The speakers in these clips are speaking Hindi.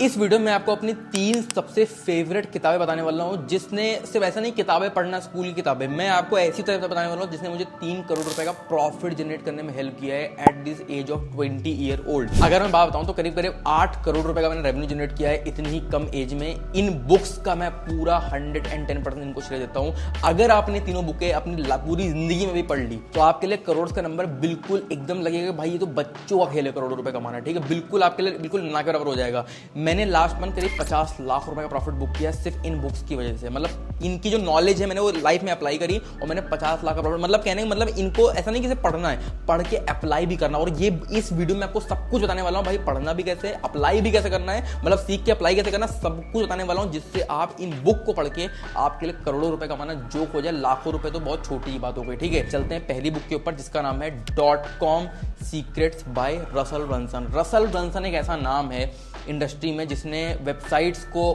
इस वीडियो में आपको अपनी 3 सबसे फेवरेट किताबें बताने वाला हूँ, जिसने सिर्फ ऐसा नहीं किताबें पढ़ना स्कूल की किताबें, मैं आपको ऐसी तरह बताने वाला हूँ जिसने मुझे 3 करोड़ रुपए का प्रॉफिट जनरेट करने में हेल्प किया है at this age of 20 year old. अगर मैं बात बताऊँ तो करीब करीब 8 करोड़ रुपए का मैंने रेवेन्यू जनरेट किया है इतनी ही कम एज में। इन बुक्स का मैं पूरा 110% इनको श्रेय देता हूँ। अगर आपने तीनों बुकें अपनी पूरी जिंदगी में भी पढ़ ली तो आपके लिए करोड़ का नंबर बिल्कुल एकदम लगेगा भाई ये तो बच्चों का खेल है करोड़ रुपए कमाना, ठीक है, बिल्कुल आपके लिए बिल्कुल ना के बराबर हो जाएगा। मैंने लास्ट मंथ करीब 50 लाख रुपए का प्रॉफिट बुक किया सिर्फ इन बुक्स की वजह से। मतलब इनकी जो नॉलेज है मैंने वो लाइफ में अप्लाई करी और मैंने 50 लाख का प्रॉफिट, मतलब कहने का मतलब इनको ऐसा नहीं कि सिर्फ पढ़ना है, पढ़ के अप्लाई भी करना। और ये इस वीडियो में आपको सब कुछ बताने वाला हूं भाई, पढ़ना भी कैसे, अप्लाई भी कैसे करना है, मतलब सीख के अप्लाई कैसे करना, सब कुछ बताने वाला हूं जिससे आप इन बुक को पढ़ के आपके लिए करोड़ों रुपए कमाना जो हो जाए, लाखों रुपए तो बहुत छोटी ही बात हो गई, ठीक है। चलते हैं पहली बुक के ऊपर जिसका नाम है .com secrets by Russell Brunson. Russell Brunson एक ऐसा नाम है इंडस्ट्री में जिसने वेबसाइट्स को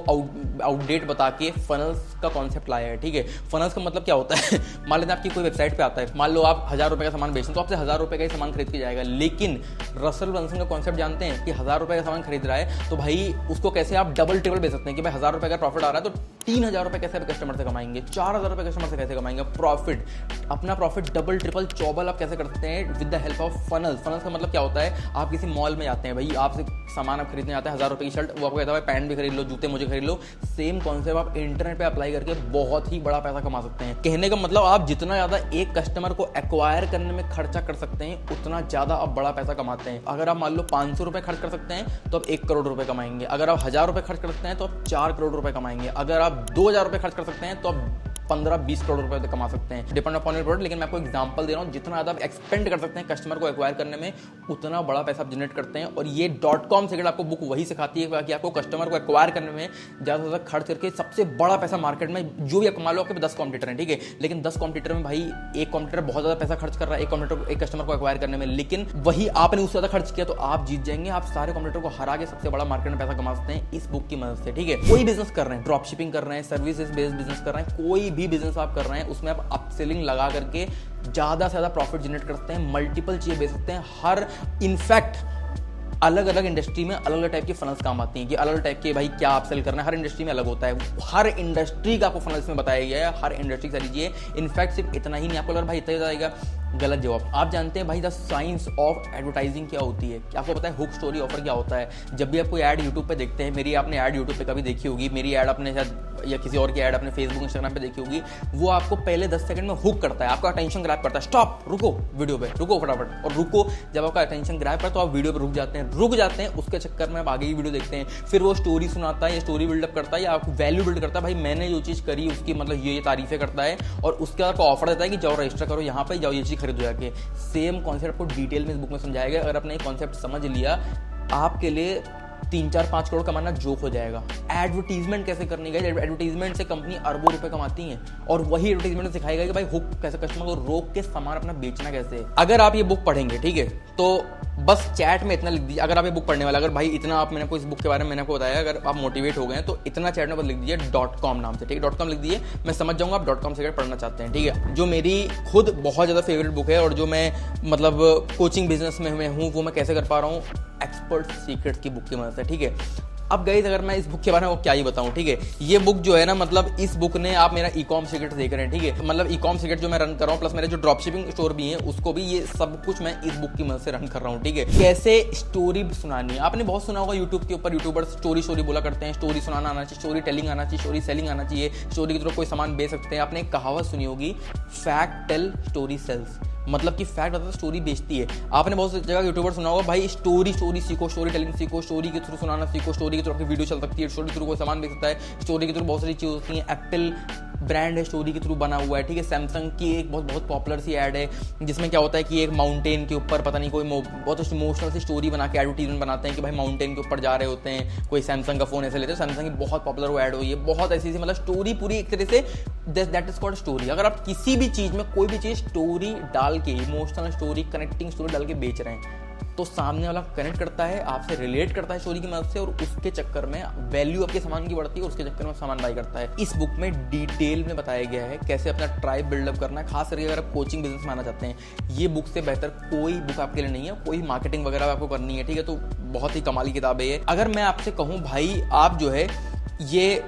आउटडेट बता के फनल्स का कॉन्सेप्ट लाया है, ठीक है। फनल्स का मतलब क्या होता है मान लेते हैं आपकी कोई वेबसाइट पे आता है, मान लो आप 1000 रुपए का सामान बेचते हैं तो आपसे 1000 रुपए का ही सामान खरीद के जाएगा। लेकिन रसल ब्रंसन का कॉन्सेप्ट जानते हैं कि 1000 रुपए का सामान खरीद रहा है तो भाई उसको कैसे आप डबल ट्रिपल बेच सकते हैं कि भाई 1000 रुपए का प्रॉफिट आ रहा है तो 3000 रुपए कैसे कस्टमर से कमाएंगे, 4000 रुपए कस्टमर से कैसे कमाएंगे प्रॉफिट, अपना प्रॉफिट डबल ट्रिपल चौबल आप कैसे कर सकते हैं with the help of funnels. Funnels का मतलब क्या होता है, आप किसी मॉल में जाते हैं भाई, आपसे सामान आप खरीदने आते हैं 1000 रुपए की शर्ट, वो आपको कहता है पैंट भी खरीद लो, जूते मुझे खरीद लो। सेम कॉन्सेप्ट आप इंटरनेट पे अप्लाई करके बहुत ही बड़ा पैसा कमा सकते हैं। कहने का मतलब आप जितना ज्यादा एक कस्टमर को एक्वायर करने में खर्चा कर सकते हैं उतना ज्यादा आप बड़ा पैसा कमाते हैं। अगर आप मान लो 500 रुपए खर्च कर सकते हैं तो आप 1 करोड़ रुपए कमाएंगे। अगर आप 1000 रुपए खर्च कर सकते हैं तो आप 4 करोड़ रुपए कमाएंगे। अगर आप 2000 रुपए खर्च कर सकते हैं तो आप 15-20 करोड़ रुपए तक कमा सकते हैं, डिपेंड अपॉन योर प्रोडक्ट। लेकिन मैं आपको एग्जांपल दे रहा हूं, जितना ज्यादा आप एक्सपेंड कर सकते हैं कस्टमर को एक्वायर करने में उतना बड़ा पैसा आप जनरेट करते हैं। और ये .com सीक्रेट आपको बुक वही सिखाती है कि आपको कस्टमर को एक्वायर करने में ज्यादा से ज्यादा खर्च करके सबसे बड़ा पैसा मार्केट में जो भी आप कमा लो। आपके 10 कॉम्पिटिटर हैं, ठीक है, लेकिन 10 कॉम्पिटिटर में भाई एक कॉम्पिटिटर बहुत ज्यादा पैसा खर्च कर रहा है एक कस्टमर को एक्वायर करने में, लेकिन वही आपने उससे ज्यादा खर्च किया तो आप जीत जाएंगे। आप सारे कॉम्पिटिटर को हरा के सबसे बड़ा मार्केट में पैसा कमा सकते हैं इस बुक की मदद से, ठीक है। कोई बिजनेस कर रहे हैं, ड्रॉप शिपिंग कर रहे हैं, सर्विसेज बेस्ड बिजनेस कर रहे हैं, कोई भी बिजनेस आप कर रहे हैं उसमें आप अपसेलिंग लगा करके ज्यादा से ज्यादा प्रॉफिट जनरेट करते हैं, मल्टीपल चीजें बेच सकते हैं। हर इनफैक्ट अलग अलग इंडस्ट्री में अलग अलग टाइप के फनल्स काम आती हैं कि अलग अलग टाइप के भाई क्या अपसेल करना है, हर इंडस्ट्री में अलग होता है। हर इंडस्ट्री का आपको फनल्स में बताया गया है, हर इंडस्ट्री से लीजिए। इनफैक्ट सिर्फ इतना ही नहीं, आपको लग भाई इतना ही जाएगा, गलत जवाब। आप जानते हैं भाई द साइंस ऑफ एडवर्टाइजिंग क्या होती है, क्या आपको पता है हुक स्टोरी ऑफर क्या होता है। जब भी आप कोई ऐड यूट्यूब पे देखते हैं, मेरी आपने ऐड यूट्यूब पे कभी देखी होगी, मेरी ऐड आपने शायद या किसी और की ऐड अपने फेसबुक इंस्टाग्राम पे देखी होगी, वो आपको पहले 10 सेकंड में हुक करता है, आपका अटेंशन ग्रैब करता है, स्टॉप रुको वीडियो पे, रुको फटाफट, और रुको जब आपका अटेंशन ग्रैब करता है तो आप वीडियो पे रुक जाते हैं, उसके चक्कर में आप आगे की वीडियो देखते हैं। फिर वो स्टोरी सुनाता है या स्टोरी बिल्डअप करता है या आपको वैल्यू बिल्ड करता है, भाई मैंने जो चीज़ करी उसकी मतलब ये तारीफें करता है और उसके बाद आपको ऑफर देता है कि जाओ रजिस्टर करो यहाँ पे, जाओ ये चीज़ खरीदो जाके। सेम कॉन्सेप्ट आपको डिटेल में इस बुक में समझाया गया। अगर आपने ये कॉन्सेप्ट समझ लिया आपके लिए 3-4-5 करोड़ कमाना जोक हो जाएगा। एडवर्टीजमेंट कैसे करनी है, एडवर्टीजमेंट से कंपनी अरबों रुपए कमाती है और वही एडवर्टीजमेंट सिखाएगा कि भाई हुक कैसे कस्टमर को रोक के सामान अपना बेचना कैसे। अगर आप ये बुक पढ़ेंगे, ठीक है, तो बस चैट में इतना लिख दीजिए। अगर आप ये बुक पढ़ने वाला, अगर भाई इतना आप, मैंने आपको इस बुक के बारे में मैंने आपको बताया, अगर आप मोटिवेट हो गए तो इतना चैट में बस लिख दीजिए .com नाम से, ठीक है, .com लिख दीजिए, मैं समझ जाऊंगा आप .com सीक्रेट पढ़ना चाहते हैं, ठीक है। जो मेरी खुद बहुत ज़्यादा फेवरेट बुक है और जो मैं मतलब कोचिंग बिजनेस में हूँ वो मैं कैसे कर पा रहा हूँ, एक्सपर्ट सीक्रेट्स की बुक की मदद से, ठीक है। अब गाइस अगर मैं इस बुक के बारे में क्या ही बताऊं, ठीक है, ये बुक जो है ना, मतलब इस बुक ने, आप मेरा ई-कॉम सीक्रेट देख रहे हैं, ठीक है, मतलब ई-कॉम सीक्रेट जो मैं रन कर रहा हूँ प्लस मेरे जो ड्रॉप शिपिंग स्टोर भी है उसको भी, ये सब कुछ मैं इस बुक की मदद से रन कर रहा हूँ, ठीक है। कैसे स्टोरी सुनानी है, आपने बहुत सुना होगा यूट्यूब के ऊपर, यूट्यूबर स्टोरी बोला करते हैं, स्टोरी सुनाना आना चाहिए, स्टोरी टेलिंग आना चाहिए, स्टोरी सेलिंग आना चाहिए, स्टोरी के थ्रू कोई सामान बेच सकते हैं। आपने एक कहावत सुनी होगी, फैक्ट टेल स्टोरी सेल्स, मतलब कि फैक्ट बताता है स्टोरी बेचती है। आपने बहुत सी जगह यूट्यूबर सुना होगा भाई स्टोरी सीखो, स्टोरी टेलिंग सीखो, स्टोरी के थ्रू सुनाना सीखो, स्टोरी के थ्रू आपकी वीडियो चल सकती है, स्टोरी के थ्रू कोई सामान बेच सकता है, स्टोरी के थ्रू बहुत सारी चीज़ होती हैं। एप्पल ब्रांड है स्टोरी के थ्रू बना हुआ है, ठीक है। सैमसंग की एक बहुत पॉपुलर सी ऐड है जिसमें क्या होता है कि एक माउंटेन के ऊपर पता नहीं कोई बहुत इमोशनल सी स्टोरी बना के एडवर्टीजमेंट बनाते हैं कि भाई माउंटेन के ऊपर जा रहे होते हैं, कोई सैमसंग का फोन ऐसे लेते हैं, सैमसंग की बहुत पॉपुलर वो ऐड हुई है, बहुत ऐसी मतलब स्टोरी पूरी एक तरह say that is called story. अगर आप किसी भी चीज़ में कोई भी चीज़ स्टोरी डाल के, इमोशनल स्टोरी, कनेक्टिंग स्टोरी डाल के बेच रहे हैं तो सामने वाला कनेक्ट करता है, आपसे रिलेट करता है स्टोरी की मदद से, और उसके चक्कर में वैल्यू आपके सामान की बढ़ती है और उसके चक्कर में सामान बाई करता है। इस बुक में डिटेल में बताया गया है कैसे अपना ट्राइब बिल्डअप करना है, खास करके अगर आप कोचिंग बिजनेस में आना चाहते हैं। ये बुक से बेहतर कोई बुक आपके लिए नहीं है, कोई मार्केटिंग वगैरह आपको करनी है, ठीक है, तो बहुत ही कमाल की किताब है ये। अगर मैं आपसे कहूँ भाई आप जो है ये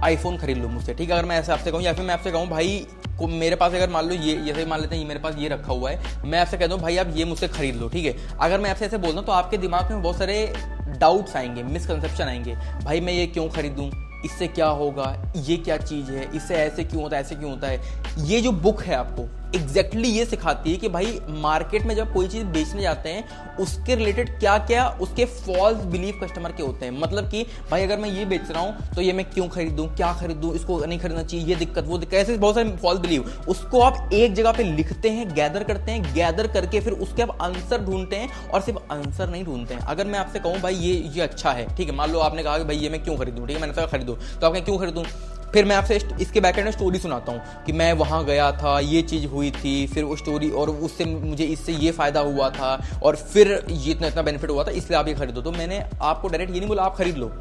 आईफोन खरीद लो मुझसे, ठीक है, अगर मैं ऐसे आपसे कहूँ, या फिर मैं आपसे कहूँ भाई को मेरे पास अगर मान लो ये जैसे मान लेते हैं ये मेरे पास ये रखा हुआ है, मैं आपसे कह दूं भाई आप ये मुझसे खरीद लो, ठीक है, अगर मैं आपसे ऐसे बोल दूं तो आपके दिमाग में बहुत सारे डाउट्स आएंगे, मिसकंसेप्शन आएंगे, भाई मैं ये क्यों खरीदूं, इससे क्या होगा, ये क्या चीज़ है, इससे ऐसे क्यों होता है, ऐसे क्यों होता है। ये जो बुक है आपको एग्जैक्टली ये सिखाती है कि भाई मार्केट में जब कोई चीज़ बेचने जाते हैं उसके रिलेटेड क्या क्या उसके फॉल्स बिलीव कस्टमर के होते हैं। मतलब कि भाई अगर मैं ये बेच रहा हूँ तो ये मैं क्यों खरीदूं, क्या खरीदूं, इसको नहीं खरीदना चाहिए, ये दिक्कत वो दिक्कत, ऐसे बहुत सारे फॉल्स बिलीव, उसको आप एक जगह पे लिखते हैं, गैदर करते हैं, गैदर करके फिर उसके आप आंसर ढूंढते हैं, और सिर्फ आंसर नहीं ढूंढते हैं। अगर मैं आपसे कहूँ भाई ये अच्छा है, ठीक है, मान लो आपने कहा कि भाई ये मैं क्यों खरीदूं, ठीक है, मैंने कहा खरीदो, तो आपने क्यों खरीदूं, फिर मैं आपसे इसके बैकएंड में स्टोरी सुनाता हूँ कि मैं वहाँ गया था, ये चीज़ हुई थी, फिर वो स्टोरी और उससे मुझे इससे ये फ़ायदा हुआ था, और फिर ये इतना बेनिफिट हुआ था, इसलिए आप ये खरीदो। तो मैंने आपको डायरेक्ट ये नहीं बोला आप खरीद लो,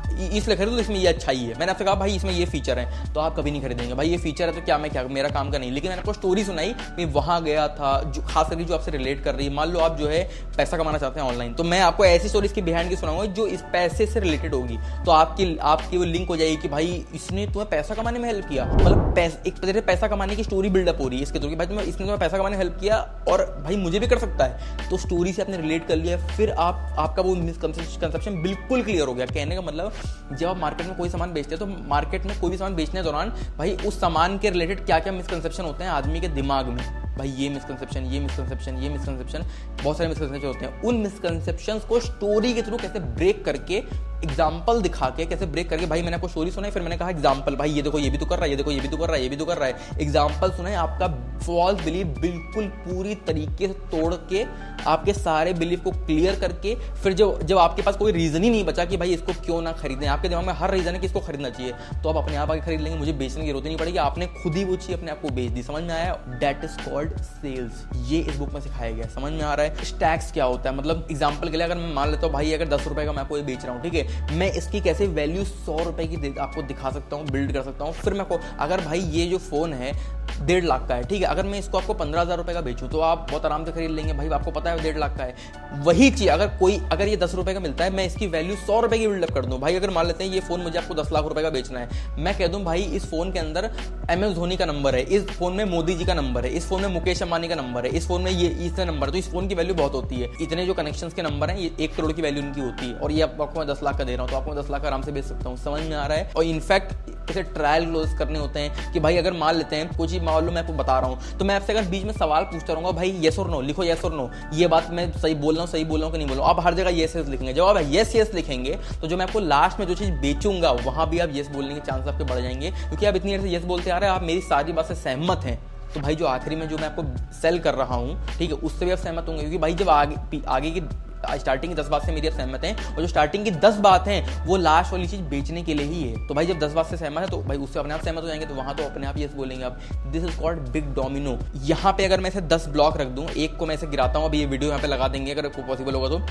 इसलिए खरीदो इसमें ये अच्छा ही है। मैंने आपसे कहा भाई इसमें ये फीचर है, तो आप कभी नहीं खरीदेंगे, भाई ये फीचर है तो क्या मैं क्या मेरा काम का नहीं। लेकिन मैंने आपको स्टोरी सुनाई, मैं वहाँ गया था, जो खास करके जो आपसे रिलेट कर रही है। मान लो आप जो है पैसा कमाना चाहते हैं ऑनलाइन, तो मैं आपको ऐसी स्टोरी इसकी बिहाइंड की सुनाऊंगा जो इस पैसे से रिलेटेड होगी, तो आपकी वो लिंक हो जाएगी कि भाई इसने तुम्हें पैसा कमाने में हेल्प किया, मतलब एक तरह से पैसा कमाने की स्टोरी बिल्डअप हो रही है इसके थ्रू कि भाई इसने तुम्हें पैसा कमाने में हेल्प किया और भाई मुझे भी कर सकता है। तो स्टोरी से आपने रिलेट कर लिया, फिर आपका वो मिसकंसेप्शन बिल्कुल क्लियर हो गया। कहने का मतलब जब आप मार्केट में कोई सामान बेचते हैं तो मार्केट में कोई भी सामान बेचने के दौरान भाई उस सामान के रिलेटेड क्या क्या मिसकंसेप्शन होते हैं आदमी के दिमाग में, भाई ये मिसकंसेप्शन, ये मिसकंसेप्शन, ये मिसकंसेप्शन, बहुत सारे मिसकंसेप्शन होते हैं। उन मिसकंसेप्शंस को स्टोरी के थ्रू कैसे ब्रेक करके, एग्जाम्पल दिखा के कैसे ब्रेक करके, भाई मैंने आपको स्टोरी सुनाई, फिर मैंने कहा एग्जाम्पल, भाई ये देखो ये भी तो कर रहा है, ये देखो ये भी तो कर रहा है, ये भी तो कर रहा है, एग्जाम्पल सुनाए, आपका फॉल्स बिलीव बिल्कुल पूरी तरीके से तोड़ के आपके सारे बिलीव को क्लियर करके, फिर जब आपके पास कोई रीजन ही नहीं बचा कि भाई इसको क्यों ना खरीदें, आपके दिमाग में हर रीजन है कि इसको खरीदना चाहिए, तो आप अपने आप आगे खरीद लेंगे, मुझे बेचने की जरूरत नहीं पड़ेगी, आपने खुद ही वो चीज अपने आप को बेच दी। समझ में आया? That is called sales. ये इस बुक में सिखाया गया। समझ में आ रहा है? स्टैक्स क्या होता है? मतलब एग्जांपल के लिए अगर मैं मान लेता हूँ भाई अगर 10 रुपए का मैं आपको ये बेच रहा हूँ, ठीक है, मैं इसकी कैसे वैल्यू 100 रुपए की आपको दिखा सकता हूँ, बिल्ड कर सकता हूँ। फिर मैं अगर भाई ये जो फोन है 1.5 लाख का है, ठीक है, अगर मैं इसको आपको 15,000 रुपए का बेचूं तो आप बहुत आराम से खरीद लेंगे, भाई आपको पता है 1.5 लाख का है। वही चीज अगर ये 10 रुपए का मिलता है, मैं इसकी वैल्यू 100 रुपए की बिल्डअप कर दूं, भाई अगर मान लेते हैं ये फोन मुझे आपको 10 लाख रुपए का बेचना है, मैं कह दूं भाई इस फोन के अंदर MS धोनी का नंबर है, इस फोन में मोदी जी का नंबर है, इस फोन में मुकेश अंबानी का नंबर है, इस फोन में ये इसका नंबर है, तो इस फोन की वैल्यू बहुत होती है। इतने जो कनेक्शंस के नंबर हैं, ये 1 करोड़ की वैल्यू उनकी होती है, और ये आपको मैं 10 लाख का दे रहा हूँ, तो आपको 10 लाख का आराम से बेच सकता हूँ। समझ में आ रहा है? और इनफैक्ट ऐसे ट्रायल क्लोज करने होते हैं कि भाई अगर मान लेते हैं कुछ ही मान लो मैं आपको बता रहा हूँ, तो मैं आपसे अगर बीच में सवाल पूछता रहूंगा, भाई येस और नो लिखो, येस और नो, ये बात मैं सही बोल रहा हूँ कि नहीं बोल रहा हूँ, आप हर जगह येस येस लिखेंगे। जब आप येस येस लिखेंगे तो जो मैं आपको लास्ट में जो चीज बेचूंगा वहां भी आप येस बोलने के चांस आपके बढ़ जाएंगे, क्योंकि आप इतनी देर से येस बोलते आ रहे हैं, आप मेरी सारी बात से सहमत हैं। तो भाई जो आखिरी में जो मैं आपको सेल कर रहा हूँ, ठीक है, उससे भी आप सहमत होंगे, क्योंकि भाई जब आगे की स्टार्टिंग की 10 बात से मेरी आप सहमत हैं, और जो स्टार्टिंग की 10 बात हैं वो लास्ट वाली चीज बेचने के लिए ही है। तो भाई जब 10 बात से सहमत है तो भाई उससे अपने आप सहमत हो जाएंगे, तो वहां तो अपने आप ये बोलेंगे आप। This is called big domino. यहाँ पे अगर मैं इसे 10 ब्लॉक रख दूं, एक को मैं इसे गिराता हूँ, अभी ये वीडियो यहाँ पे लगा देंगे अगर पॉसिबल होगा तो,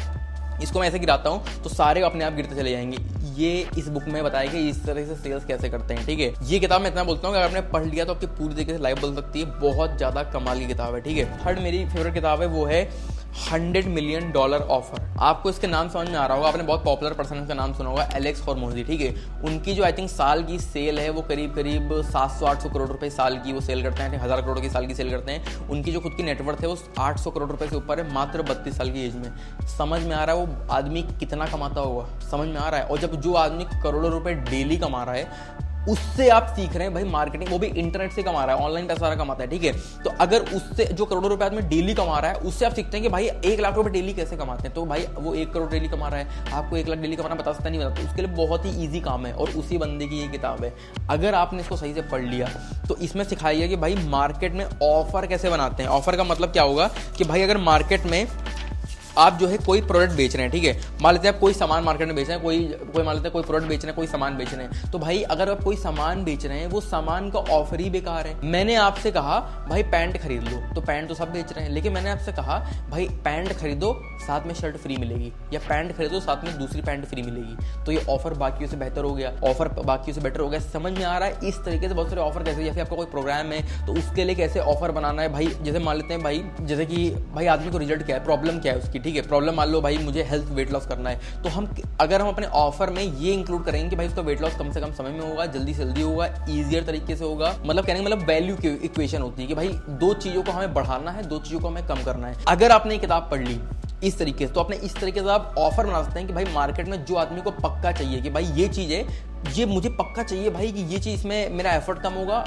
इसको मैं ऐसे गिराता हूँ तो सारे अपने आप गिरते चले जाएंगे। ये इस बुक में बताया कि इस तरह से सेल्स कैसे करते हैं, ठीक है। ये किताब मैं इतना बोलता हूँ कि अगर आपने पढ़ लिया तो आपकी पूरी तरीके से लाइफ बदल सकती है। बहुत ज्यादा कमाल की किताब है, ठीक है। थर्ड मेरी फेवरेट किताब है, वो है $100 मिलियन ऑफर। आपको इसके नाम समझ में आ रहा होगा, आपने बहुत पॉपुलर पर्सन का नाम सुना होगा, एलेक्स हॉर्मोजी, ठीक है। उनकी जो आई थिंक साल की सेल है वो करीब 700-800 करोड़ रुपए साल की वो सेल करते हैं, 1000 करोड़ की साल की सेल करते हैं। उनकी जो खुद की नेटवर्थ है वो 800 करोड़ रुपए से ऊपर है, मात्र 32 साल की एज में। समझ में आ रहा है वो आदमी कितना कमाता होगा? समझ में आ रहा है? और जब जो आदमी करोड़ों रुपए डेली कमा रहा है, उससे आप सीख रहे हैं भाई मार्केटिंग, वो भी इंटरनेट से कमा रहा है, ऑनलाइन पैसा सारा कमाता है, ठीक है। तो अगर उससे जो करोड़ों रुपए आदमी डेली कमा रहा है, उससे आप सीखते हैं कि भाई 1 लाख रुपए डेली कैसे कमाते हैं। तो भाई वो 1 करोड़ डेली कमा रहा है, आपको 1 लाख डेली कमाना बता सकता नहीं बता, तो उसके लिए बहुत ही ईजी काम है, और उसी बंदे की ये किताब है। अगर आपने इसको सही से पढ़ लिया तो इसमें सिखाई है कि भाई मार्केट में ऑफर कैसे बनाते हैं। ऑफर का मतलब क्या होगा कि भाई अगर मार्केट में आप जो है कोई प्रोडक्ट बेच रहे हैं, ठीक है, मान लेते हैं आप कोई सामान मार्केट में बेच रहे हैं, कोई मान लेते हैं कोई प्रोडक्ट बेच रहे हैं, कोई सामान बेच रहे हैं, तो भाई अगर आप कोई सामान बेच रहे हैं वो सामान का ऑफर ही बेकार है। मैंने आपसे कहा भाई पैंट खरीद लो, तो पैंट तो सब बेच रहे हैं, लेकिन मैंने आपसे कहा भाई पैंट खरीदो साथ में शर्ट फ्री मिलेगी, या पैंट खरीदो साथ में दूसरी पैंट फ्री मिलेगी, तो ये ऑफर बाकियों से बेहतर हो गया, ऑफर बाकियों से बेटर हो गया। समझ में आ रहा है इस तरीके से बहुत सारे ऑफर कैसे, जैसे आपका कोई प्रोग्राम है तो उसके लिए कैसे ऑफर बनाना है भाई। जैसे मान लेते हैं भाई, जैसे कि भाई आदमी को रिजल्ट क्या है, प्रॉब्लम क्या है उसकी, ठीक है, प्रॉब्लम मान लो भाई मुझे हेल्थ वेट लॉस करना है, तो हम अगर हम अपने ऑफर में ये इंक्लूड करेंगे कि भाई उसका वेट लॉस कम से कम समय में होगा, जल्दी से जल्दी होगा, ईजियर तरीके से होगा, मतलब कहने का मतलब वैल्यू की इक्वेशन होती है कि भाई दो चीजों को हमें बढ़ाना है, दो चीजों को हमें कम करना है। अगर आपने ये किताब पढ़ ली इस तरीके से, तो अपने इस तरीके से आप ऑफर बना सकते हैं कि भाई मार्केट में जो आदमी को पक्का चाहिए कि भाई ये चीज है, ये मुझे पक्का चाहिए भाई कि ये चीज में मेरा एफर्ट कम होगा,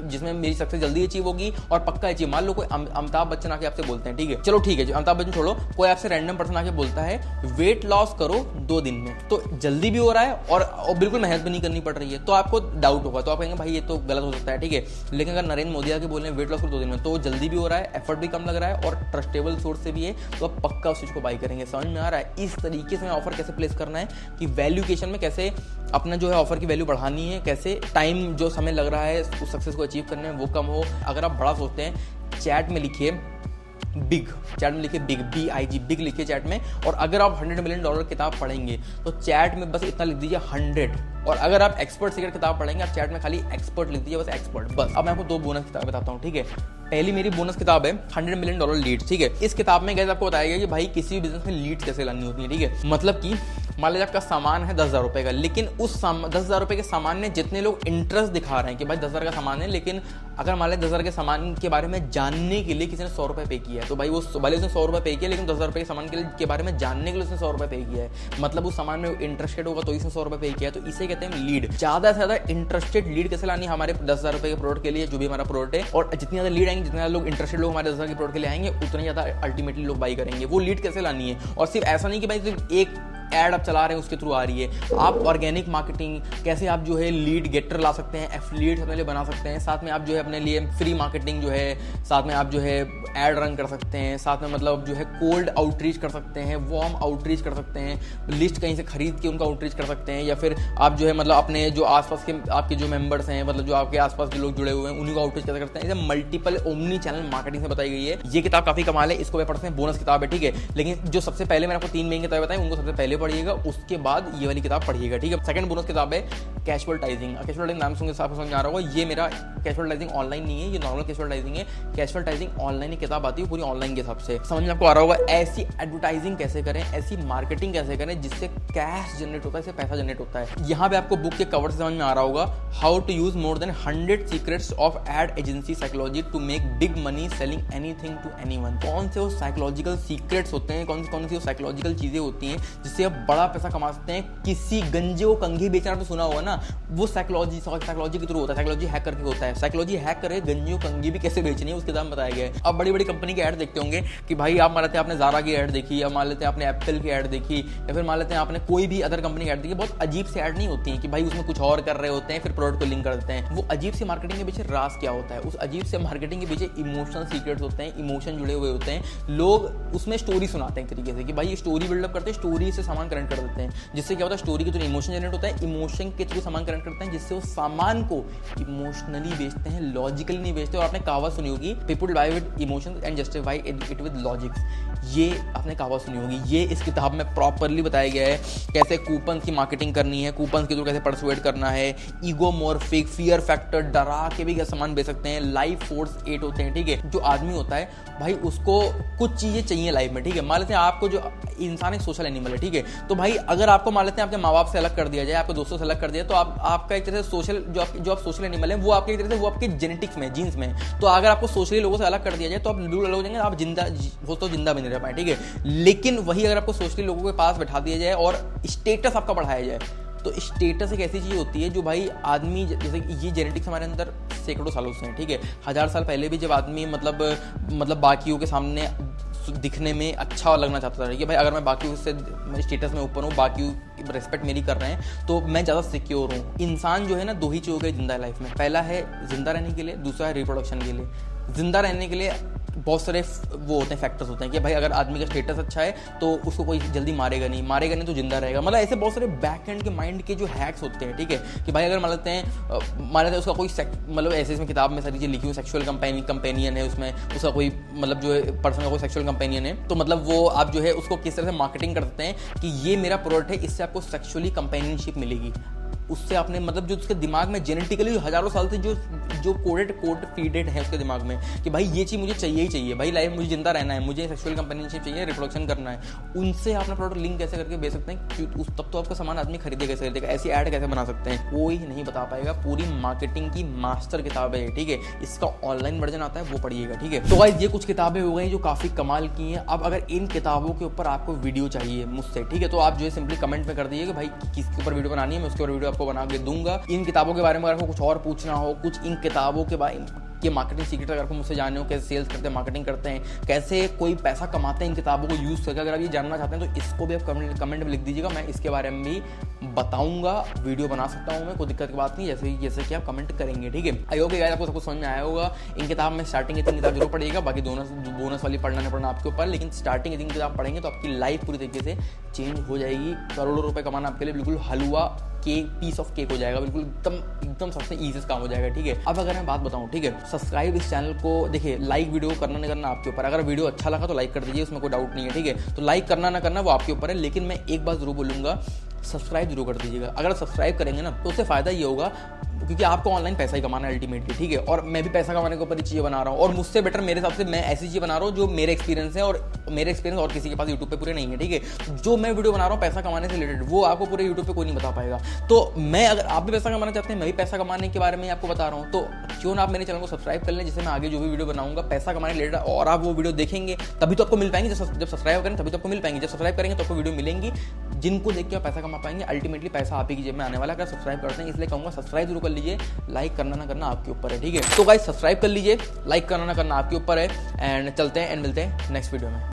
जिसमें मेरी सक्सेस जल्दी अचीव होगी और पक्का अचीव। मान लो कोई अमिताभ बच्चन आके आपसे बोलते हैं, ठीक है, चलो ठीक है, अमिताभ बच्चन छोड़ो, कोई आपसे रैंडम पर्सन आके बोलता है वेट लॉस करो 2 दिन में, तो जल्दी भी हो रहा है और बिल्कुल मेहनत भी नहीं करनी पड़ रही है, तो आपको डाउट होगा, तो आप कहेंगे भाई ये तो गलत हो सकता है, ठीक है। लेकिन अगर नरेंद्र मोदी आके बोल रहे हैं वेट लॉस करो 2 दिन में, तो जल्दी भी हो रहा है, एफर्ट भी कम लग रहा है और ट्रस्टेबल सोर्स से भी है, तो आप पक्का उस चीज को बाई करेंगे। समझ में आ रहा है इस तरीके से ऑफर कैसे प्लेस करना है कि वैल्यूकेशन में कैसे अपना जो है ऑफर की वैल्यू बढ़ानी है, कैसे टाइम जो समय लग रहा है उस सक्सेस को अचीव करने में वो कम हो। अगर आप बड़ा सोचते हैं, चैट में लिखिए बिग, चैट में लिखिए बिग, BIG, बिग लिखिए चैट में, और अगर आप $100 मिलियन किताब पढ़ेंगे तो चैट में बस इतना लिख दीजिए 100, और अगर आप एक्सपर्ट सीक्रेट किताब पढ़ेंगे आप चैट में खाली एक्सपर्ट लिख दीजिए, बस एक्सपर्ट, बस। अब मैं आपको 2 बोनस किताब बताता हूँ, ठीक है। पहली मेरी बोनस किताब है $100 मिलियन लीड्स, ठीक है। इस किताब में आपको बताया गया कि भाई किसी भी बिजनेस में लीड्स कैसे लानी होती है, ठीक है। मतलब कि मान लीजिए आपका सामान है 10,000 रुपए का, लेकिन उस 10,000 रुपए के सामान में जितने लोग इंटरेस्ट दिखा रहे हैं कि भाई 10,000 का सामान है, लेकिन अगर मान लीजिए 10,000 के सामान के बारे में जानने के लिए किसी ने 100 रुपए पे किया है, तो भाई वो भले उसने 100 रुपए पे किया, लेकिन 10,000 रुपए के सामान के बारे में जानने के लिए उसने 100 रुपए पे किया है, मतलब उस सामान में इंटरेस्टेड होगा तो इसने 100 रुपए पे किया है, तो इसे कहते हैं लीड। ज्यादा से ज्यादा इंटरेस्टेड लीड कैसे लानी है हमारे 10,000 रुपए के प्रोडक्ट के लिए, जो भी हमारा प्रोडक्ट है, और जितनी ज्यादा लीड आएंगे, जितने ज्यादा लोग इंटरेस्टेड लोग हमारे 10,000 के प्रोडक्ट के लिए आएंगे, उतने ज्यादा अल्टीमेटली लोग बाई करेंगे। वो लीड कैसे लानी है, और सिर्फ ऐसा नहीं कि भाई सिर्फ एक ऐड आप चला रहे हैं उसके थ्रू आ रही है, आप ऑर्गेनिक मार्केटिंग कैसे आप जो है लीड गेटर ला सकते हैं, एफिलिएट अपने लिए बना सकते हैं, साथ में आप जो है अपने लिए फ्री मार्केटिंग जो है, साथ में आप जो है ऐड रन कर सकते हैं, साथ में मतलब जो है कोल्ड आउटरीच कर सकते हैं, वार्म आउटरीच कर सकते हैं, लिस्ट कहीं से खरीद के उनका आउटरीच कर सकते हैं, या फिर आप जो है मतलब अपने जो आसपास के आपके जो मेंबर्स हैं, मतलब जो आपके आसपास जो लोग जुड़े हुए हैं उन्हीं को आउटरीच कैसे करते हैं। इसे मल्टीपल ओमनी चैनल मार्केटिंग से बताई गई है। ये किताब काफी कमाल है, इसको भी पढ़ते हैं, बोनस किताब है, ठीक है। लेकिन जो सबसे पहले मैंने आपको 3 मेन किताबें बताई उनको सबसे पहले पढ़िएगा, उसके बाद ये वाली किताब पढ़िएगा, ठीक है। सेकंड बोनस किताब है कैशुअल-टाइजिंग। कैशुअल-टाइजिंग नाम सुन के साफ समझ में आ रहा होगा, ये मेरा कैशुअल-टाइजिंग ऑनलाइन नहीं है, ये नॉर्मल कैशुअल-टाइजिंग है। कैशुअल-टाइजिंग ऑनलाइन किताब आती है पूरी ऑनलाइन के हिसाब से, समझ में आपको आ रहा होगा। ऐसी एडवर्टाइजिंग कैसे करें, ऐसी मार्केटिंग कैसे करें जिससे कैश जनरेट होता है, इससे पैसा जनरेट होता है। यहाँ पे आपको बुक के कवर से समझ में आ रहा होगा, how to use more than 100 secrets of ad agency psychology to make big money selling anything to anyone. कौन से वो साइकोलॉजिकल सीक्रेट्स होते हैं, कौन सी वो साइकोलॉजिकल चीजें होती हैं जिससे आप बड़ा पैसा कमा सकते हैं। किसी गंजे को कंघी बेचना तो सुना होगा ना, वो साइकोलॉजी के थ्रू होता है, साइकोलॉजी हैक करके होता है। साइकोलॉजी हैक करे गंजे को कंघी भी कैसे बेचनी है उसके दाम बताया गया है। अब बड़ी बड़ी कंपनी के ऐड देखते होंगे कि भाई आप मान लेते हैं आपने ज़ारा की ऐड देखी, या मान लेते हैं आपने एप्पल की ऐड देखी, या फिर मान लेते हैं आपने कोई भी अदर कंपनी की ऐड देखी, बहुत अजीब से ऐड नहीं होती है कि भाई उसमें कुछ और कर रहे होते हैं फिर प्रोडक्ट को लिंक कर देते हैं। वो अजीब सी मार्केटिंग के पीछे राज क्या होता है, उस अजीब से मार्केटिंग के पीछे इमोशनल सीक्रेट्स होते हैं, इमोशन जुड़े हुए होते हैं। लोग उसमें स्टोरी सुनाते हैं एक तरीके से कि भाई ये स्टोरी बिल्डअप करते हैं, स्टोरी से सामान कनेक्ट कर देते हैं, जिससे क्या होता है स्टोरी के थ्रू इमोशन जनरेट होता है, इमोशन के थ्रू सामान कनेक्ट करते हैं, जिससे वो सामान को इमोशनली बेचते हैं, लॉजिकली नहीं बेचते। और आपने कहावत सुनी होगी, people buy with emotions and justify it with logics. ये आपने कहावत सुनी होगी, ये इस किताब में प्रॉपरली बताया गया है कैसे कूपन की मार्केटिंग करनी है, कूपन के थ्रू कैसे परसुएट करना है, ईगोमॉर्फिक, फियर फैक्टर, डरा के भी क्या सामान बेच सकते हैं, लाइफ फोर्स 8 होते हैं, ठीक है। जो आदमी होता है भाई उसको कुछ चीजें चाहिए लाइफ में, ठीक है। मान लेते हैं आपको जो इंसान एक सोशल एनिमल है, ठीक है, तो भाई अगर आपको मान लेते हैं आपके माँ बाप से अलग कर दिया जाए, आपके दोस्तों से अलग कर दिया, तो आपका एक तरह से सोशल जो आप सोशल एनिमल है वो आपके एक तरह से वो आपके जेनेटिक्स में, जीन्स में। तो अगर आपको सोशली लोगों से अलग कर दिया जाए तो आप बिल्कुल अलग हो जाएंगे, आप जिंदा भी नहीं रह पाए, ठीक है। लेकिन वही अगर आपको सोशली लोगों के पास बैठा दिया जाए और स्टेटस आपका बढ़ाया जाए, तो स्टेटस एक ऐसी चीज होती है जो भाई आदमी, जैसे ये जेनेटिक्स हमारे अंदर सैकड़ों सालों से है, ठीक है। 1000 साल पहले भी जब आदमी मतलब बाकियों के सामने दिखने में अच्छा लगना चाहता था कि भाई अगर मैं बाकी से स्टेटस में ऊपर हूँ, बाकी रेस्पेक्ट मेरी कर रहे हैं तो मैं ज़्यादा सिक्योर हूँ। इंसान जो है ना 2 ही चीज़ों के जिंदा है लाइफ में, पहला है जिंदा रहने के लिए, दूसरा है रिप्रोडक्शन के लिए। जिंदा रहने के लिए बहुत सारे वो होते हैं, फैक्टर्स होते हैं कि भाई अगर आदमी का स्टेटस अच्छा है तो उसको कोई जल्दी मारेगा नहीं तो जिंदा रहेगा। मतलब ऐसे बहुत सारे बैक एंड के माइंड के जो हैक्स होते हैं, ठीक है, कि भाई अगर मान लेते हैं उसका कोई मतलब ऐसे इसमें किताब में सारी चीज़ लिखी हुई, सेक्सुअल कंपेनियन है उसमें, उसका कोई मतलब जो है पर्सन का कोई सेक्सुअल कंपेनियन है, तो मतलब वो आप जो है उसको किस तरह से मार्केटिंग कर सकते हैं कि ये मेरा प्रोडक्ट है, इससे आपको सेक्सुअली कंपेनियनशिप मिलेगी। उससे आपने मतलब जो उसके दिमाग में जेनेटिकली हजारों साल से जो कोड फीडेड है उसके दिमाग में कि भाई ये चीज़ मुझे चाहिए ही चाहिए, भाई लाइफ मुझे जिंदा रहना है, मुझे सेक्सुअल कंपेनियनशिप चाहिए, रिप्रोडक्शन करना है, उनसे आपने प्रोडक्ट लिंक कैसे करके बेच सकते हैं? तब तो आपका सामान आदमी खरीदेगा कैसे खरीदेगा, ऐसी ऐड कैसे बना सकते हैं, कोई नहीं बता पाएगा। पूरी मार्केटिंग की मास्टर किताब है, ठीक है, इसका ऑनलाइन वर्जन आता है, वो पढ़िएगा, ठीक है। तो गाइस ये कुछ किताबें हो गई जो काफ़ी कमाल की हैं। अब अगर इन किताबों के ऊपर आपको वीडियो चाहिए मुझसे, ठीक है, तो आप जो है सिंपली कमेंट में कर दीजिए कि भाई किसके ऊपर वीडियो बनानी है, मैं उसके ऊपर वीडियो आपको बना के दूंगा। इन किताबों के बारे में अगर आपको कुछ और पूछना हो, कुछ इन किताबों के बारे के मार्केटिंग सीक्रेट अगर आपको मुझसे जानने हो, कैसे सेल्स करते हैं, मार्केटिंग करते हैं, कैसे कोई पैसा कमाते हैं इन किताबों को यूज़ करके, अगर आप ये जानना चाहते हैं तो इसको भी आप कमेंट में लिख दीजिएगा, मैं इसके बारे में भी बताऊंगा, वीडियो बना सकता हूँ मैं, कोई दिक्कत की बात नहीं, जैसे कि आप कमेंट करेंगे, ठीक है। आई होप गाइस आपको सब कुछ समझ में आया होगा। इन किताब में स्टार्टिंग की 3 किताब जरूर पढ़िएगा, बाकी बोनस वाली पढ़ना नहीं पढ़ना आपके ऊपर, लेकिन स्टार्टिंग की 3 किताब पढ़ेंगे तो आपकी लाइफ पूरी तरीके से चेंज हो जाएगी। करोड़ों रुपए कमाना आपके लिए बिल्कुल हलवा के पीस ऑफ केक हो जाएगा, बिल्कुल एकदम सबसे ईजीएस्ट काम हो जाएगा, ठीक है। अब अगर मैं बात बताऊं, ठीक है, सब्सक्राइब इस चैनल को, देखिए लाइक वीडियो करना नहीं करना आपके ऊपर, अगर वीडियो अच्छा लगा तो लाइक कर दीजिए, उसमें कोई डाउट नहीं है, ठीक है। तो लाइक करना ना करना वो आपके ऊपर है, लेकिन मैं एक बात जरूर बोलूंगा, सब्सक्राइब जरूर कर दीजिएगा। अगर सब्सक्राइब करेंगे ना तो उससे फायदा ये होगा क्योंकि आपको ऑनलाइन पैसा ही कमाना है अल्टीमेटली, ठीक है, और मैं भी पैसा कमाने के ऊपर ही चीज़ें बना रहा हूँ, और मुझसे बेटर मेरे हिसाब से मैं ऐसी चीज़ बना रहा हूँ जो मेरे एक्सपीरियंस है, और मेरे एक्सपीरियंस और किसी के पास यूट्यूब पे पूरे नहीं है, ठीक है। जो मैं वीडियो बना रहा हूँ पैसा कमाने से रिलेटेड, वो आपको पूरे यूट्यूब पे कोई नहीं बता पाएगा। तो मैं, अगर आप भी पैसा कमाना चाहते हैं, मैं भी पैसा कमाने के बारे में आपको बता रहा हूँ, तो क्यों ना आप मेरे चैनल को सब्सक्राइब कर लें, जिससे मैं आगे जो भी वीडियो बनाऊंगा पैसा कमाने रिलेटेड, और आप वो वीडियो देखेंगे तभी तो आपको मिल पाएंगे। जब सब्सक्राइब करें तभी तो आपको मिल पाएंगे, जब सब्सक्राइब करेंगे तो आपको वीडियो मिलेंगी जिनको देख के आप पैसा कमा पाएंगे। अल्टीमेटली पैसा आप ही की जेब में आने वाला है अगर सब्सक्राइब करते हैं, इसलिए कहूँगा सब्सक्राइब जरूर कर लीजिए, लाइक करना ना करना आपके ऊपर है, ठीक है। तो गाइस सब्सक्राइब कर लीजिए, लाइक करना ना करना आपके ऊपर है, एंड चलते हैं एंड मिलते हैं नेक्स्ट वीडियो में।